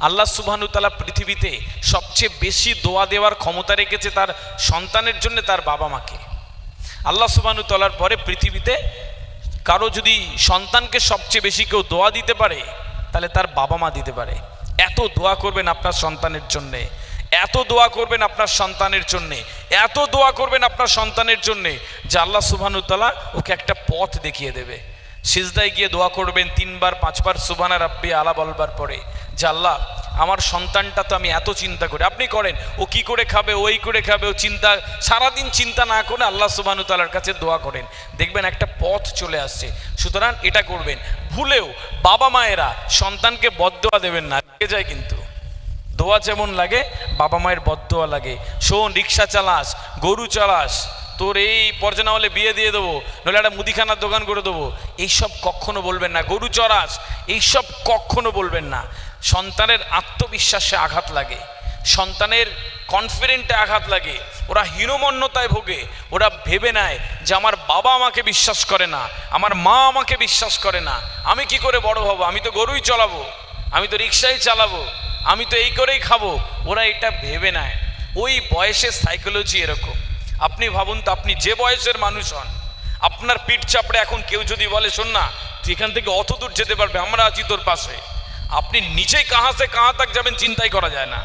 আল্লাহ সুবহানাহু ওয়া তাআলা পৃথিবীতে সবচেয়ে বেশি দোয়া দেওয়ার ক্ষমতা রেখেছে তার সন্তানের জন্য তার বাবা মাকে। আল্লাহ সুবহানাহু ওয়া তাআলার পরে পৃথিবীতে কারো যদি সন্তানকে সবচেয়ে বেশি কেউ দোয়া দিতে পারে তাহলে তার বাবা মা দিতে পারে। এত দোয়া করবেন আপনার সন্তানের জন্যে, এত দোয়া করবেন আপনার সন্তানের জন্যে, এত দোয়া করবেন আপনার সন্তানের জন্যে যে আল্লাহ সুবহানাহু ওয়া তাআলা ওকে একটা পথ দেখিয়ে দেবে। সিজদায় গিয়ে দোয়া করবেন 3 বার 5 বার সুবহানা রাব্বি আলা বলবার পরে যে আল্লাহ আমার সন্তানটা তো আমি এত চিন্তা করি, আপনি করেন ও কি করে খাবে, ওই করে খাবে, ও চিন্তা সারাদিন চিন্তা না করে আল্লাহ সুবহানাহু ওয়া তাআলার কাছে দোয়া করেন, দেখবেন একটা পথ চলে আসছে। সুতরাং এটা করবেন। ভুলেও বাবা মায়েরা সন্তানকে বদদোয়া দেবেন না, লেগে যায় কিন্তু। দোয়া যেমন লাগে বাবা মায়ের বদদোয়া লাগে। শোন, রিক্সা চালাস, গরু চালাস, তোর এই পর্যায়ে না হলে বিয়ে দিয়ে দেবো, নইলে একটা মুদিখানার দোকান করে দেবো, এইসব কখনো বলবেন না। গরু চড়াস, এইসব কখনো বলবেন না। সন্তানের আত্মবিশ্বাসে আঘাত লাগে, সন্তানের কনফিডেন্টে আঘাত লাগে, ওরা হীনমন্যতায় ভোগে। ওরা ভেবে নেয় যে আমার বাবা আমাকে বিশ্বাস করে না, আমার মা আমাকে বিশ্বাস করে না, আমি কি করে বড় হব, আমি তো গরুই চালাবো, আমি তো রিক্সাই চালাবো, আমি তো এই করেই খাবো। ওরা এটা ভেবে নেয়। ওই বয়সের সাইকোলজি এরকম। আপনি ভাবুন তো, আপনি যে বয়সের মানুষ হন, আপনার পিঠ চাপড়ে এখন কেউ যদি বলে শোন না তুই এখান থেকে অত দূর যেতে পারবে, আমরা আছি তোর পাশে, আপনি নিজেই কাহা সে কাহা তাক যাবেন চিন্তাই করা যায় না।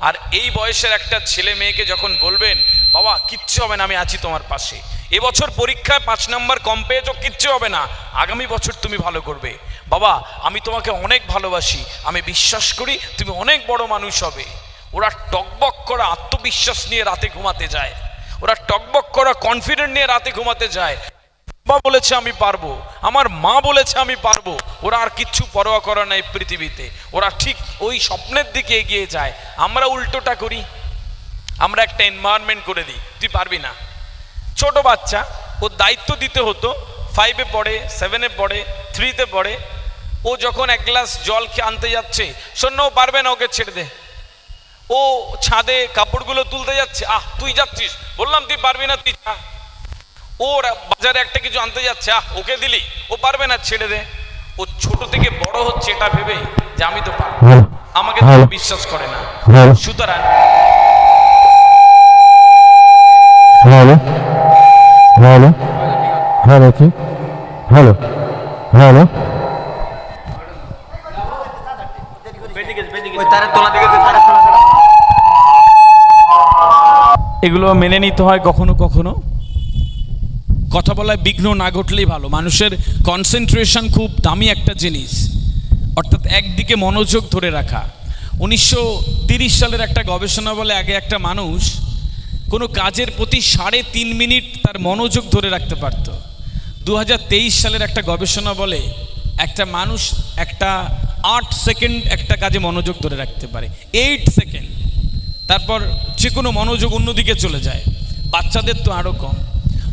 আর এই বয়সের একটা ছেলে মেয়েকে যখন বলবেন বাবা কিচ্ছু হবে না, আমি আছি তোমার পাশে, এবছর পরীক্ষায় 5 নম্বর কম পেয়েছো, কিচ্ছু হবে না, আগামী বছর তুমি ভালো করবে, বাবা আমি তোমাকে অনেক ভালোবাসি, আমি বিশ্বাস করি তুমি অনেক বড় মানুষ হবে। ওরা টকবক করা আত্মবিশ্বাস নিয়ে রাতে ঘুমাতে যায়, ওরা টকবক করা কনফিডেন্ট নিয়ে রাতে ঘুমাতে যায়। বাবা বলেছে আমি পারবো, আমার মা বলেছে আমি পারবো, ওরা আর কিচ্ছু পরোয়া করা নাই পৃথিবীতে। ওরা ঠিক ওই স্বপ্নের দিকে এগিয়ে যায়। আমরা উল্টোটা করি, আমরা একটা এনভায়রনমেন্ট করে দিই, তুই পারবি না। ছোট বাচ্চা, ওর দায়িত্ব দিতে হতো, 5-এ পড়ে, 7-এ পড়ে, 3-তে পড়ে, ও যখন 1 গ্লাস জল খেয়ে আনতে যাচ্ছে, শোন ও পারবে না, ওকে ছেড়ে দে। ও ছাদে কাপড়গুলো তুলতে যাচ্ছে, তুই যাচ্ছিস, বললাম তুই পারবি না, তুই যা। ওর বাজারে একটা কিছু আনতে যাচ্ছে, ওকে দিলি, ও পারবে না, ছেড়ে দে। ও ছোট থেকে বড় হচ্ছে এটা ভেবে যে আমি তো পারবো, আমাকে তো বিশ্বাস করে না। সুতরাং হ্যালো হ্যালো হ্যালো কি হ্যালো হ্যালো এগুলো মেনে নিতে হয় কখনো কখনো। কথা বলায় বিঘ্ন না ঘটলেই ভালো। মানুষের কনসেন্ট্রেশন খুব দামি একটা জিনিস, অর্থাৎ একদিকে মনোযোগ ধরে রাখা। 1930 সালের একটা গবেষণা বলে আগে একটা মানুষ কোনো কাজের প্রতি 3.5 মিনিট তার মনোযোগ ধরে রাখতে পারত। 2023 সালের একটা গবেষণা বলে একটা মানুষ একটা 8 সেকেন্ড একটা কাজে মনোযোগ ধরে রাখতে পারে, 8 সেকেন্ড, তারপর যে কোনো মনোযোগ অন্যদিকে চলে যায়। বাচ্চাদের তো আরও কম।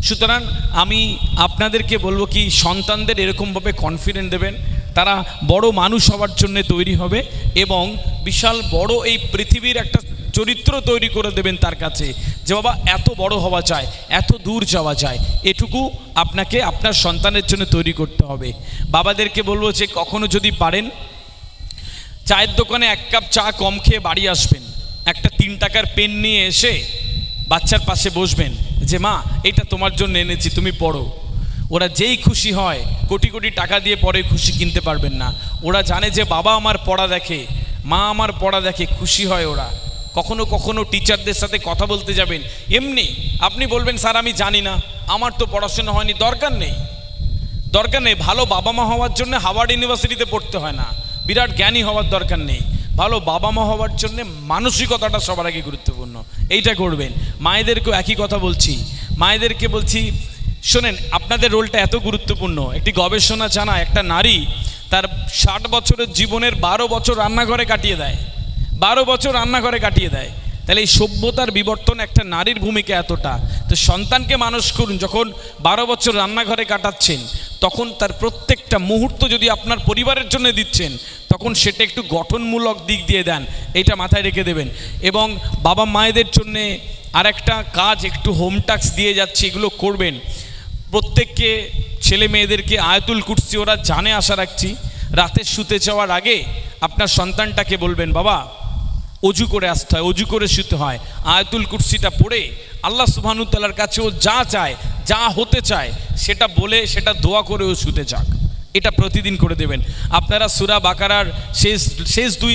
সুতরাং আমি আপনাদেরকে বলবো কি, সন্তানদের এরকমভাবে কনফিডেন্ট দেবেন, তারা বড় মানুষ হওয়ার জন্য তৈরি হবে এবং বিশাল বড় এই পৃথিবীর একটা চরিত্র তৈরি করে দেবেন তার কাছে, যে বাবা এত বড় হওয়া যায়, এত দূর যাওয়া যায়। এটুকু আপনাকে আপনার সন্তানের জন্য তৈরি করতে হবে। বাবাদেরকে বলবো যে কখনো যদি পারেন চায়ের দোকানে 1 কাপ চা কম খেয়ে বাড়ি আসবেন, একটা 3 টাকার পেন নিয়ে এসে বাচ্চার পাশে বসবেন যে মা এটা তোমার জন্য এনেছি, তুমি পড়ো। ওরা যেই খুশি হয়, কোটি কোটি টাকা দিয়ে পরে খুশি কিনতে পারবেন না। ওরা জানে যে বাবা আমার পড়া দেখে, মা আমার পড়া দেখে, খুশি হয় ওরা। কখনো কখনো টিচারদের সাথে কথা বলতে যাবেন, এমনি আপনি বলবেন স্যার আমি জানি না, আমার তো পড়াশোনা হয়নি, দরকার নেই, দরকার নেই। ভালো বাবা মা হওয়ার জন্য হার্ভার্ড ইউনিভার্সিটিতে পড়তে হয় না, বিরাট জ্ঞানী হওয়ার দরকার নেই। ভালো বাবা মা হওয়ার জন্য মানসিকতাটা সবার আগে গুরুত্বপূর্ণ, এইটা করবেন। মায়েদেরকেও একই কথা বলছি, মায়েদেরকে বলছি শোনেন, আপনাদের রোলটা এত গুরুত্বপূর্ণ। একটি গবেষণা জানায় একটা নারী তার 60 বছরের জীবনের 12 বছর রান্নাঘরে কাটিয়ে দেয়, 12 বছর রান্নাঘরে কাটিয়ে দেয়। তাহলে এই সভ্যতার বিবর্তন একটা নারীর ভূমিকা এতটা। তো সন্তানকে মানুষ করুন, যখন 12 বছর রান্নাঘরে কাটাচ্ছেন তখন তার প্রত্যেকটা মুহূর্ত যদি আপনার পরিবারের জন্য দিচ্ছেন তখন সেটা একটু গঠনমূলক দিক দিয়ে দেন, এইটা মাথায় রেখে দেবেন। এবং বাবা মায়েদের জন্যে আরেকটা কাজ, একটু হোম টাস্ক দিয়ে যাচ্ছে, এগুলো করবেন। প্রত্যেককে ছেলে মেয়েদেরকে আয়াতুল কুরসি ওরা জানে আশা রাখছি, রাতে শুতে যাওয়ার আগে আপনার সন্তানটাকে বলবেন, বাবা অজু করে আসতে হয়, অজু করে শুতে হয়, আয়াতুল কুরসিটা পড়ে আল্লাহ সুবহানাহু ওয়া তাআলার কাছে ও যা চায়, যা হতে চায় সেটা বলে, সেটা দোয়া করে ও শুতে যাক। এটা প্রতিদিন করে দেবেন। আপনারা সূরা বাকারার শেষ 2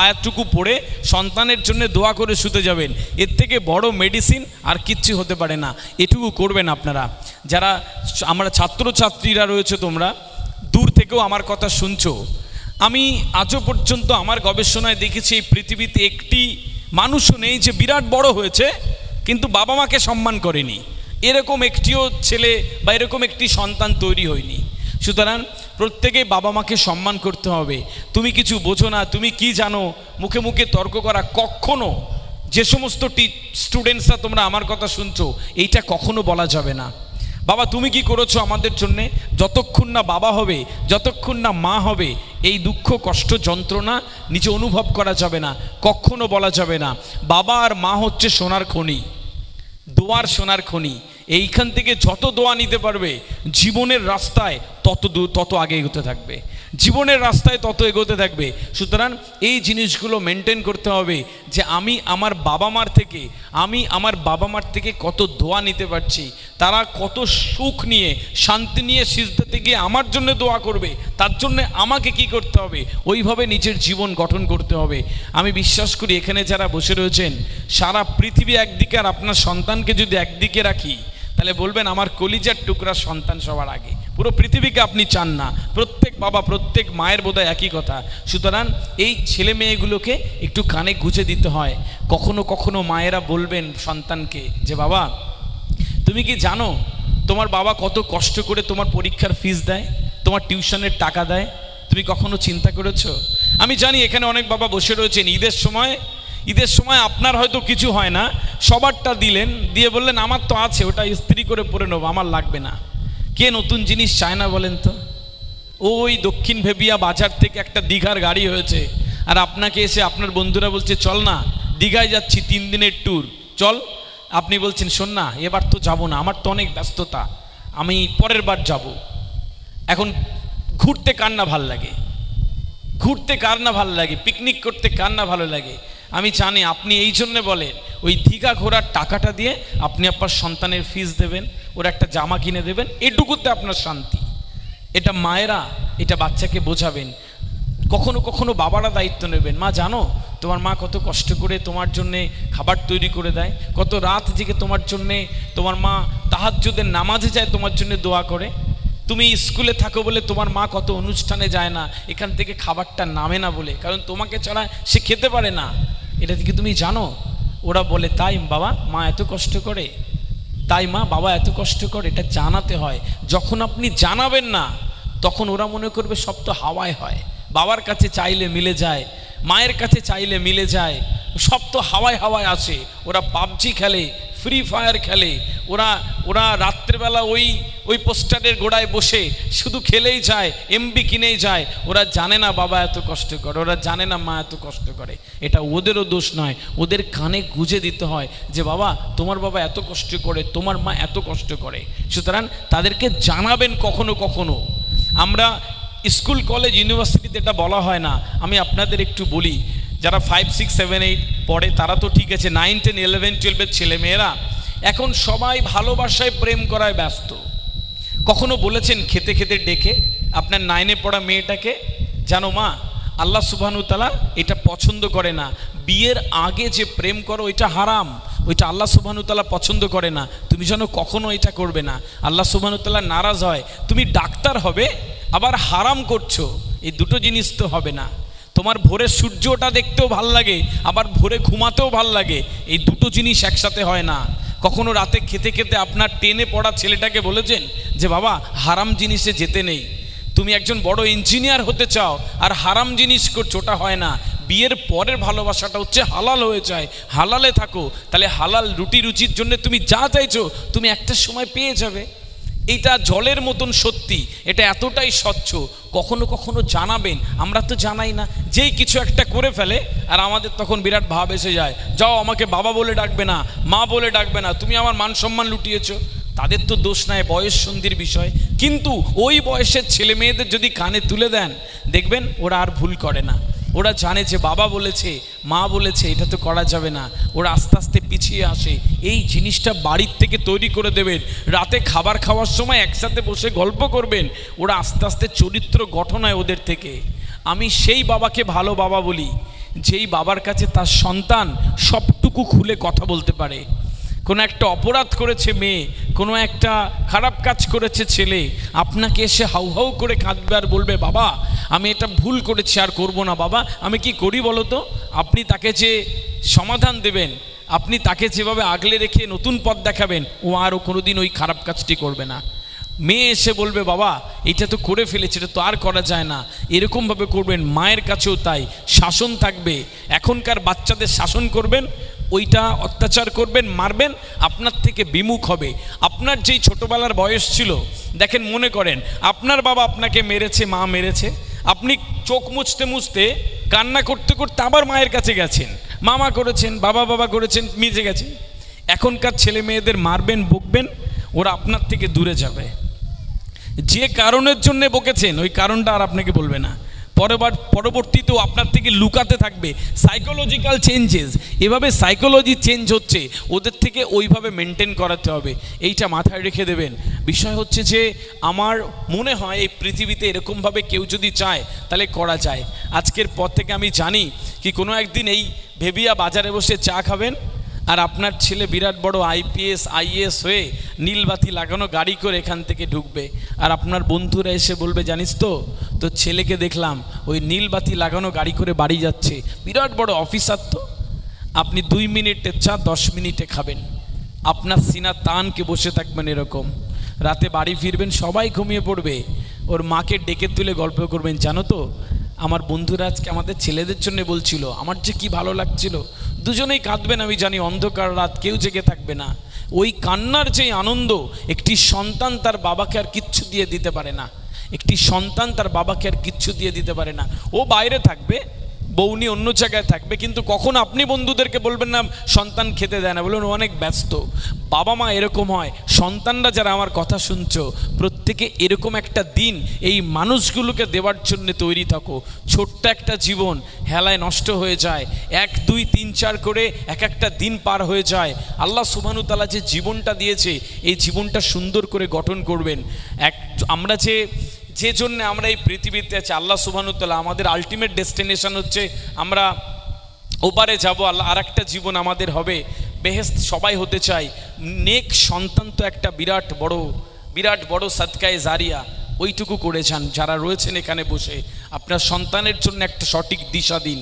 আয়াতটুকু পড়ে সন্তানের জন্য দোয়া করে শুতে যাবেন। এর থেকে বড় মেডিসিন আর কিচ্ছু হতে পারে না। এটুকু করবেন আপনারা। যারা আমরা ছাত্রছাত্রীরা রয়েছে, তোমরা দূর থেকেও আমার কথা শুনছো, আমি আজও পর্যন্ত আমার গবেষণায় দেখেছি এই পৃথিবীতে একটি মানুষও নেই যে বিরাট বড় হয়েছে কিন্তু বাবা মাকে সম্মান করেনি। এরকম একটিও ছেলে বা এরকম একটি সন্তান তৈরি হয়নি। সুতরাং প্রত্যেকেই বাবা মাকে সম্মান করতে হবে। তুমি কিছু বোঝো না, তুমি কি জানো, মুখে মুখে তর্ক করা কখনো, যে সমস্ত স্টুডেন্টসরা তোমরা আমার কথা শুনছো, এইটা কখনো বলা যাবে না। বাবা তুমি কি করেছো আমাদের জন্যে? যতক্ষণ না বাবা হবে, যতক্ষণ না মা হবে, এই দুঃখ কষ্ট যন্ত্রণা নিজে অনুভব করা যাবে না, কখনো বলা যাবে না। বাবা আর মা হচ্ছে সোনার খনি, দোয়ার সোনার খনি। এইখান থেকে যত দোয়া নিতে পারবে জীবনের রাস্তায় তত আগে এগোতে থাকবে, জীবনের রাস্তায় তত এগোতে থাকবে। সুতরাং এই জিনিসগুলো মেনটেন করতে হবে যে আমি আমার বাবা মার থেকে কত দোয়া নিতে পারছি, তারা কত সুখ নিয়ে শান্তি নিয়ে সিজদাতে গিয়ে আমার জন্য দোয়া করবে, তার জন্য আমাকে কি করতে হবে, ওইভাবে নিজের জীবন গঠন করতে হবে। আমি বিশ্বাস করি এখানে যারা বসে রয়েছেন, সারা পৃথিবী একদিকে আর আপনার সন্তানকে যদি একদিকে রাখি, তাহলে বলবেন আমার কলিজার টুকরা সন্তান সবার আগে। পুরো পৃথিবীকে আপনি চান না, প্রত্যেক বাবা প্রত্যেক মায়ের বোধহয় একই কথা। সুতরাং এই ছেলে মেয়েগুলোকে একটু কানে গুঁজে দিতে হয়। কখনো কখনো মায়েরা বলবেন সন্তানকে যে বাবা তুমি কি জানো তোমার বাবা কত কষ্ট করে তোমার পরীক্ষার ফিস দেয়, তোমার টিউশনের টাকা দেয়, তুমি কখনো চিন্তা করেছো? আমি জানি এখানে অনেক বাবা বসে রয়েছেন, ঈদের সময় আপনার হয়তো কিছু হয় না, সবারটা দিলেন, দিয়ে বললেন আমার তো আছে, ওটা ইস্ত্রি করে পরে নেবো, আমার লাগবে না। কে নতুন জিনিস চায় না বলেন তো? ওই দক্ষিণ ভেবিয়া বাজার থেকে একটা দীঘার গাড়ি হয়েছে, আর আপনাকে এসে আপনার বন্ধুরা বলছে চল না দীঘায় যাচ্ছি 3 দিনের ট্যুর, চল। আপনি বলছেন শোন না এবার তো যাব না, আমার তো অনেক ব্যস্ততা, আমি পরের বার যাব। এখন ঘুরতে কার না ভাল লাগে, পিকনিক করতে কার না ভালো লাগে? আমি জানি আপনি এই জন্যে বলেন ওই দীঘা ঘোরার টাকাটা দিয়ে আপনি আপনার সন্তানের ফিস দেবেন, ওর একটা জামা কিনে দেবেন, এটুকুতে আপনার শান্তি। এটা মায়েরা এটা বাচ্চাকে বোঝাবেন। কখনো কখনো বাবারা দায়িত্ব নেবেন, মা জানো তোমার মা কত কষ্ট করে তোমার জন্যে খাবার তৈরি করে দেয়, কত রাত জেগে তোমার জন্যে, তোমার মা তাহাজ্জুদের নামাজে যায় তোমার জন্য দোয়া করে, তুমি স্কুলে থাকো বলে তোমার মা কত অনুষ্ঠানে যায় না, এখান থেকে খাবারটা নামে না বলে, কারণ তোমাকে ছাড়া সে খেতে পারে না। এটা থেকে তুমি জানো? ওরা বলে তাই বাবা মা এত কষ্ট করে, তাই মা বাবা এত কষ্ট করে। এটা জানাতে হয়। যখন আপনি জানাবেন না তখন ওরা মনে করবে সব তো হাওয়ায় হয়, বাবার কাছে চাইলে মিলে যায়, মায়ের কাছে চাইলে মিলে যায়, সব তো হাওয়ায় হাওয়ায় আছে। ওরা পাবজি খেলে, ফ্রি ফায়ার খেলে, ওরা রাত্রেবেলা ওই পোস্টারের গোড়ায় বসে শুধু খেলেই যায়, এমবি কিনেই যায়। ওরা জানে না বাবা এত কষ্ট করে, ওরা জানে না মা এত কষ্ট করে। এটা ওদেরও দোষ নয়, ওদের কানে গুঁজে দিতে হয় যে বাবা তোমার বাবা এত কষ্ট করে, তোমার মা এত কষ্ট করে। সুতরাং তাদেরকে জানাবেন। কখনো কখনো আমরা স্কুল কলেজ ইউনিভার্সিটিতে এটা বলা হয় না, আমি আপনাদের একটু বলি। যারা 5, 6, 7, 8 পড়ে তারা তো ঠিক আছে, 9, 10, 11, 12-এর ছেলেমেয়েরা এখন সবাই ভালোবাসায় প্রেম করায় ব্যস্ত। কখনো বলেছেন খেতে খেতে ডেকে আপনার 9-এ পড়া মেয়েটাকে, জানো মা আল্লাহ সুবহানাহু ওয়া তাআলা এটা পছন্দ করে না, বিয়ের আগে যে প্রেম করো ওইটা হারাম, ওইটা আল্লাহ সুবহানাহু ওয়া তাআলা পছন্দ করে না, তুমি যেন কখনো এটা করবে না, আল্লাহ সুবহানাহু ওয়া তাআলা নারাজ হয়। তুমি ডাক্তার হবে আবার হারাম করছো, এই দুটো জিনিস তো হবে না। তোমার ভোরের সূর্যটা দেখতেও ভাল লাগে, আবার ভোরে ঘুমাতেও ভাল লাগে, এই দুটো জিনিস একসাথে হয় না। কখনো রাতে খেতে খেতে আপনার 10-এ পড়া ছেলেটাকে বলেছেন যে বাবা হারাম জিনিসে যেতে নেই, তুমি একজন বড় ইঞ্জিনিয়ার হতে চাও আর হারাম জিনিস করছো, ওটা হয় না। বিয়ের পরের ভালোবাসাটা হচ্ছে হালাল হয়ে যায়, হালালে থাকো, তাহলে হালাল রুটি রুচির জন্য তুমি যা চাইছো তুমি একটা সময় পেয়ে যাবে। এইটা জলের মতন সত্যি, এটা এতটাই স্বচ্ছ। কখনো কখনো জানাবেন, আমরা তো জানাই না, যেই কিছু একটা করে ফেলে আর আমাদের তখন বিরাট ভাব এসে যায়, যাও আমাকে বাবা বলে ডাকবে না, মা বলে ডাকবে না, তুমি আমার মান সম্মান লুটিয়েছো। তাদের তো দোষ নাই, বয়স সন্ধির বিষয়, কিন্তু ওই বয়সের ছেলে মেয়েদের যদি কানে তুলে দেন, দেখবেন ওরা আর ভুল করে না। ওরা জানে যে বাবা বলেছে, মা বলেছে, এটা তো করা যাবে না। ওরা আস্তে আস্তে পিছিয়ে আসে। এই জিনিসটা বাড়ির থেকে তৈরি করে দেবেন। রাতে খাবার খাওয়ার সময় একসাথে বসে গল্প করবেন। ওরা আস্তে আস্তে চরিত্র গঠন হয় ওদের থেকে। আমি সেই বাবাকে ভালো বাবা বলি যেই বাবার কাছে তার সন্তান সবটুকু খুলে কথা বলতে পারে। কোনো একটা অপরাধ করেছে মেয়ে, কোনো একটা খারাপ কাজ করেছে ছেলে, আপনাকে এসে হাউ হাউ করে কাঁদবে আর বলবে, বাবা আমি এটা ভুল করেছি, আর করব না। বাবা আমি কি করি বলো তো? আপনি তাকে যে সমাধান দেবেন, আপনি তাকে যেভাবে আগলে রেখে নতুন পথ দেখাবেন, ও আরও কোনোদিন ওই খারাপ কাজটি করবে না। মেয়ে এসে বলবে, বাবা এটা তো করে ফেলেছে, এটা তো আর করা যায় না, এরকমভাবে করবেন। মায়ের কাছেও তাই, শাসন থাকবে। এখনকার বাচ্চাদের শাসন করবেন, ওইটা অত্যাচার করবেন, মারবেন, আপনার থেকে বিমুখ হবে। আপনার যেই ছোটোবেলার বয়স ছিল, দেখেন মনে করেন আপনার বাবা আপনাকে মেরেছে, মা মেরেছে, আপনি চোখ মুছতে মুছতে কান্না করতে করতে আবার মায়ের কাছে গেছেন, মামা করেছেন, বাবা বাবা করেছেন, মিজে গেছেন। এখনকার ছেলে মেয়েদের মারবেন, বকবেন, ওরা আপনার থেকে দূরে যাবে। যে কারণের জন্য বকেছেন ওই কারণটা আর আপনাকে বলবে না, পরবর্তীতেও আপনার থেকে লুকাতে থাকবে। সাইকোলজিক্যাল চেঞ্জেস, এভাবে সাইকোলজি চেঞ্জ হচ্ছে, ওদের থেকে ওইভাবে মেনটেন করাতে হবে। এইটা মাথায় রেখে দেবেন। বিষয় হচ্ছে যে আমার মনে হয় এই পৃথিবীতে এরকমভাবে কেউ যদি চায় তাহলে করা যায়। আজকের পর থেকে আমি জানি কি কোনো একদিন এই ভেবিয়া বাজারে বসে চা খাবেন, আর আপনার ছেলে বিরাট বড় IPS IAS হয়ে নীলবাতি লাগানো গাড়ি করে এখান থেকে ঢুকবে, আর আপনার বন্ধুরা এসে বলবে, জানিস তো তোর ছেলেকে দেখলাম ওই নীলবাতি লাগানো গাড়ি করে বাড়ি যাচ্ছে, বিরাট বড় অফিসার তো। আপনি 2 মিনিটের চা 10 মিনিটে খাবেন, আপনার সিনা তানকে বসে থাকবেন এরকম। রাতে বাড়ি ফিরবেন, সবাই ঘুমিয়ে পড়বে, ওর মাকে ডেকে তুলে গল্প করবেন, জানো তো আমার বন্ধুরা আজকে আমাদের ছেলেদের জন্য বলছিল, আমার যে কি ভালো লাগছিল। দুজনেই কাঁদবেন আমি জানি, অন্ধকার রাত, কেউ জেগে থাকবে না। ওই কান্নার যে আনন্দ একটি সন্তান তার বাবাকে আর কিচ্ছু দিয়ে দিতে পারে না। একটি সন্তান তার বাবাকে আর কিচ্ছু দিয়ে দিতে পারে না। ও বাইরে থাকবে, বউনি অন্য জায়গায় থাকবে, কিন্তু কখনো আপনি বন্ধুদেরকে বলবেন না সন্তান খেতে দেয় না, বলুন অনেক ব্যস্ত। বাবা মা এরকম হয়, সন্তানরা যারা আমার কথা শুনছো প্রত্যেকে এরকম একটা দিন এই মানুষগুলোকে দেওয়ার জন্য তৈরি থাকো। ছোট্ট একটা জীবন হেলায় নষ্ট হয়ে যায়, 1 2 3 4 করে এক একটা দিন পার হয়ে যায়। আল্লাহ সুবহানাহু ওয়া তাআলা যে জীবনটা দিয়েছে এই জীবনটা সুন্দর করে গঠন করবেন। আমরা যে জন্য আমরা এই পৃথিবীতে আছি, আল্লাহ সুবহানাহু ওয়া তাআলা আমাদের আলটিমেট ডেস্টিনেশন হচ্ছে আমরা ওপারে যাব, আল্লাহ আর একটা জীবন আমাদের হবে বেহেশত। সবাই হতে চাই। নেক সন্তান তো একটা বিরাট বড় সাদকায়ে জারিয়া, ওইটুকু করে যান। যারা রয়েছেন এখানে বসে, আপনার সন্তানের জন্য একটা সঠিক দিশা দিন।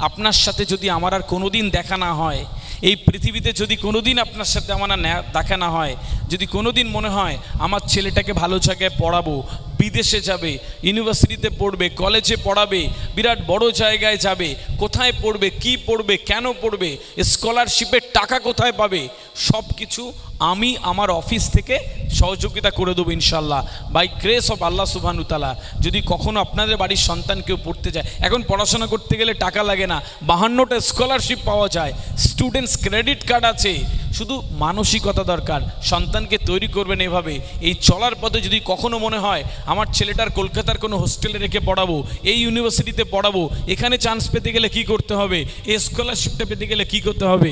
আপনার সাথে যদি আমার আর কোনোদিন দেখা না হয়, এই পৃথিবীতে যদি কোনোদিন আপনার সাথে আমার দেখা না হয়, যদি কোনোদিন মনে হয় আমার ছেলেটাকে ভালো জায়গায় পড়াবো, বিদেশে যাবে, ইউনিভার্সিটিতে পড়বে, কলেজে পড়াবে, বিরাট বড় জায়গায় যাবে, কোথায় পড়বে, কি পড়বে, কেন পড়বে, স্কলারশিপের টাকা কোথায় পাবে, সব কিছু আমি আমার অফিস থেকে সহযোগিতা করে দেবো ইনশাল্লাহ, বাই গ্রেস অফ আল্লাহ সুবহানাহু ওয়া তাআলা। যদি কখনো আপনাদের বাড়ির সন্তান কেউ পড়তে যায়, এখন পড়াশোনা করতে গেলে টাকা লাগে না, 52টা স্কলারশিপ পাওয়া যায়, স্টুডেন্টস ক্রেডিট কার্ড আছে, শুধু মানসিকতা দরকার। সন্তানকে তৈরি করবেন এভাবে। এই চলার পথে যদি কখনো মনে হয় আমার ছেলেটার কলকাতার কোনো হোস্টেলে রেখে পড়াবো, এই ইউনিভার্সিটিতে পড়াবো, এখানে চান্স পেতে গেলে কি করতে হবে, এই স্কলারশিপটা পেতে গেলে কি করতে হবে,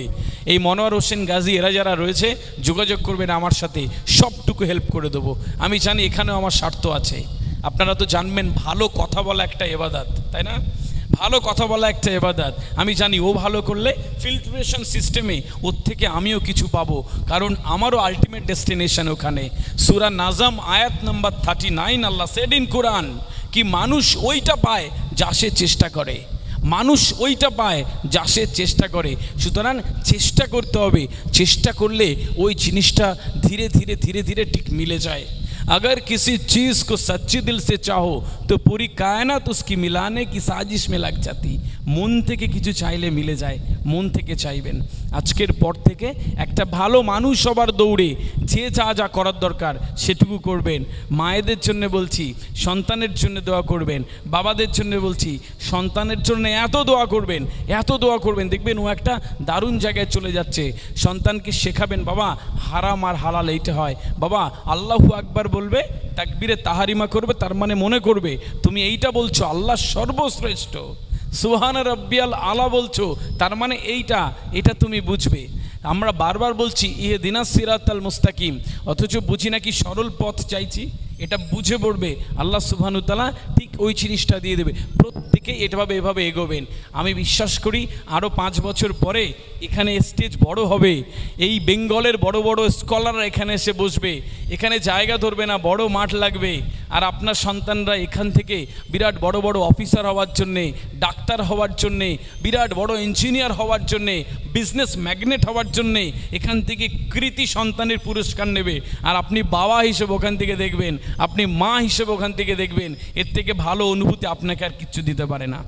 এই মনোয়ার হোসেন গাজী এরা যারা রয়েছে যোগাযোগ করবেন আমার সাথে, সবটুকু হেল্প করে দেবো। আমি জানি এখানেও আমার স্বার্থ আছে। আপনারা তো জানবেন ভালো কথা বলা একটা ইবাদত, তাই না? ভালো কথা বলা একটা ইবাদত। আমি জানি ও ভালো করলে ফিল্ট্রেশন সিস্টেমে ওর থেকে আমিও কিছু পাবো, কারণ আমারও আলটিমেট ডেস্টিনেশন ওখানে। সূরা নাজম আয়াত নাম্বার 39 আল্লাহ সেড ইন কোরআন কি মানুষ ওইটা পায় যা সে চেষ্টা করে, মানুষ ওইটা পায় যা সে চেষ্টা করে। সুতরাং চেষ্টা করতে হবে, চেষ্টা করলে ওই জিনিসটা ধীরে ধীরে ধীরে ধীরে ঠিক মিলে যায়। अगर किसी चीज़ को सच्चे दिल से चाहो तो पूरी कायनात उसकी मिलाने की साजिश में लग जाती। मन থেকে কিছু চাইলে মিলে যায়, মন থেকে চাইবেন। আজকের পর থেকে একটা ভালো মানুষ হবার দৌড়ে যে যা যা করার দরকার সেটুকু করবেন। মায়েদের জন্য বলছি সন্তানের জন্য দোয়া করবেন, বাবাদের জন্য বলছি সন্তানের জন্য এত দোয়া করবেন, এত দোয়া করবেন, দেখবেন ও একটা দারুণ জায়গায় চলে যাচ্ছে। সন্তানকে শেখাবেন বাবা হারাম আর হালাল এইটা হয়, বাবা আল্লাহু আকবার বলবে, তাকবীরে তাহারিমা করবে, তার মানে মনে করবে তুমি এইটা বলছো আল্লাহ সর্বশ্রেষ্ঠ, সুবহান রাব্বিয়াল আলা বলছো, তার মানে এটা তুমি বুঝবে। আমরা বারবার বলছি ইহদিনাস সিরাতাল মুস্তাকিম, অথচ বুঝি নাকি সরল পথ চাইছি। এটা বুঝে পড়বে, আল্লাহ সুবহানাহু ওয়া তাআলা ঠিক ওই জিনিসটা দিয়ে দেবে। প্রত্যেকে এভাবে এগোবেন। আমি বিশ্বাস করি আরও 5 বছর পরে এখানে স্টেজ বড় হবে, এই বেঙ্গলের বড় বড় স্কলাররা এখানে এসে বসবে, এখানে জায়গা ধরবে না, বড় মাঠ লাগবে। আর আপনার সন্তানরা এখান থেকে বিরাট বড় বড় অফিসার হওয়ার জন্যে, ডাক্তার হওয়ার জন্যে, বিরাট বড় ইঞ্জিনিয়ার হওয়ার জন্যে, বিজনেস ম্যাগনেট হওয়ার জন্যে এখান থেকে কৃতি সন্তানের পুরস্কার নেবে। আর আপনি বাবা হিসেবে ওখান থেকে দেখবেন, আপনি মা হিসেবে ওখান থেকে দেখবেন, এর থেকে ভালো অনুভূতি আপনাকে আর কিচ্ছু দিতে পারে না।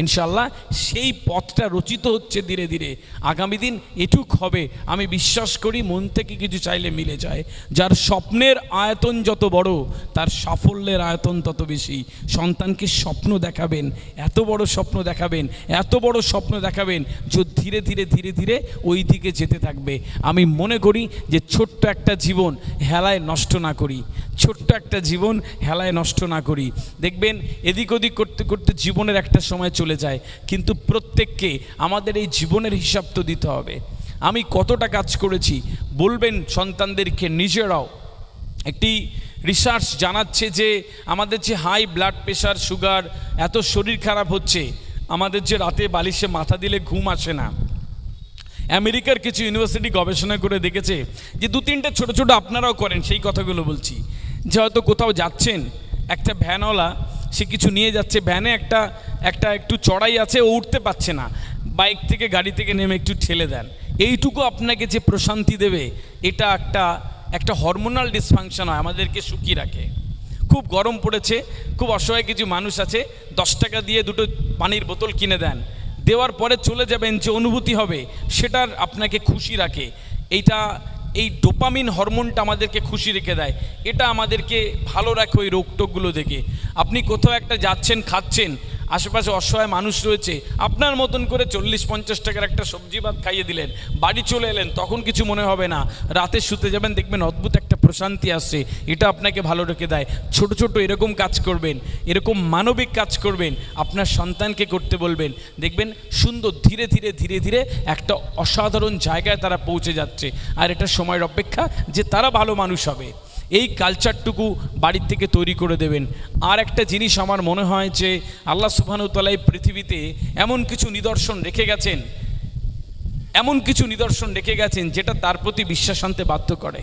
ইনশাআল্লাহ সেই পথটা রচিত হচ্ছে ধীরে ধীরে, আগামী দিন এটুক হবে। আমি বিশ্বাস করি মন থেকে কিছু চাইলে মিলে যায়। যার স্বপ্নের আয়তন যত বড় তার সাফল্যের আয়তন তত বেশি। সন্তানকে স্বপ্ন দেখাবেন, এত বড় স্বপ্ন দেখাবেন, এত বড় স্বপ্ন দেখাবেন যে ধীরে ধীরে ধীরে ধীরে ওই দিকে যেতে থাকবে। আমি মনে করি যে ছোট্ট একটা জীবন হেলায় নষ্ট না করি, ছোট্ট একটা জীবন হেলায় নষ্ট না করি। দেখবেন এদিক ওদিক করতে করতে জীবনের একটা সময় চলে যায়, কিন্তু প্রত্যেককে আমাদের এই জীবনের হিসাব তো দিতে হবে। আমি কতটা কাজ করেছি বলবেন সন্তানদেরকে নিজেরাও। একটি রিসার্চ জানাচ্ছে যে আমাদের যে হাই ব্লাড প্রেশার, সুগার, এত শরীর খারাপ হচ্ছে, আমাদের যে রাতে বালিশে মাথা দিলে ঘুম আসে না। আমেরিকার কিছু ইউনিভার্সিটি গবেষণা করে দেখেছে যে 2-3টে ছোট ছোট আপনারাও করেন সেই কথাগুলো বলছি, যে হয়তো কোথাও যাচ্ছেন, একটা ভ্যানওয়ালা সে কিছু নিয়ে যাচ্ছে, ভ্যানে একটা একটু চড়াই আছে, ও উঠতে পারছে না, বাইক থেকে গাড়ি থেকে নেমে একটু ঠেলে দেন। এইটুকু আপনাকে যে প্রশান্তি দেবে, এটা একটা হরমোনাল ডিসফাংশন হয়, আমাদেরকে শুকিয়ে রাখে। খুব গরম পড়েছে, খুব অসহায় কিছু মানুষ আছে, 10 টাকা দিয়ে 2টো পানির বোতল কিনে দেন, দেওয়ার পরে চলে যাবেন, যে অনুভূতি হবে সেটার আপনাকে খুশি রাখে। এই ডোপামিন হরমোনটা আমাদেরকে খুশি রেখে দেয়, এটা আমাদেরকে ভালো রাখে ওই রোগটোকগুলো থেকে। আপনি কোথাও একটা যাচ্ছেন, খাচ্ছেন, আশেপাশে অসহায় মানুষ রয়েছে, আপনার মতন করে 40-50 টাকার একটা সবজি ভাত খাইয়ে দিলেন, বাড়ি চলে এলেন, তখন কিছু মনে হবে না। রাতে শুতে যাবেন, দেখবেন অদ্ভুত একটা প্রশান্তি আসছে, এটা আপনাকে ভালো রেখে দেয়। ছোট ছোট এরকম কাজ করবেন, এরকম মানবিক কাজ করবেন, আপনার সন্তানকে করতে বলবেন, দেখবেন সুন্দর ধীরে ধীরে ধীরে ধীরে একটা অসাধারণ জায়গায় তারা পৌঁছে যাচ্ছে। আর এটা সময়ের অপেক্ষা যে তারা ভালো মানুষ হবে। এই কালচারটুকু বাড়ির থেকে তৈরি করে দেবেন। আর একটা জিনিস আমার মনে হয় যে আল্লাহ সুবহানাহু ওয়া তাআলা এই পৃথিবীতে এমন কিছু নিদর্শন রেখে গেছেন যেটা তার প্রতি বিশ্বাস আনতে বাধ্য করে।